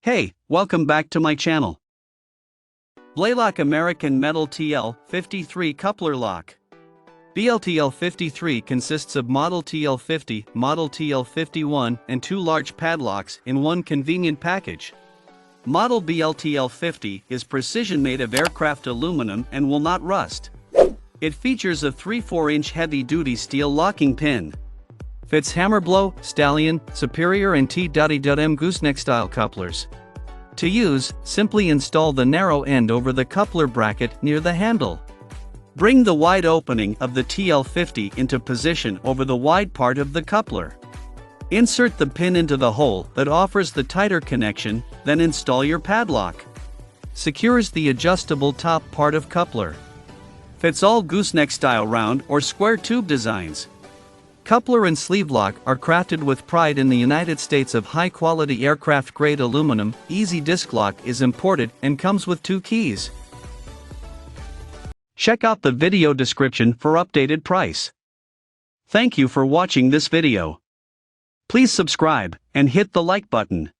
Hey, welcome back to my channel. Blaylock American Metal TL53 Coupler Lock. BLTL53 consists of Model TL50, Model TL51, and two large padlocks in one convenient package. Model BLTL50 is precision-made of aircraft aluminum and will not rust. It features a 3/4-inch heavy-duty steel locking pin. Fits Hammerblow, Stallion, Superior and T.M gooseneck-style couplers. To use, simply install the narrow end over the coupler bracket near the handle. Bring the wide opening of the TL50 into position over the wide part of the coupler. Insert the pin into the hole that offers the tighter connection, then install your padlock. Secures the adjustable top part of coupler. Fits all gooseneck-style round or square tube designs. Coupler and sleeve lock are crafted with pride in the United States of high-quality aircraft-grade aluminum. Easy disc lock is imported and comes with 2 keys. Check out the video description for updated price. Thank you for watching this video. Please subscribe and hit the like button.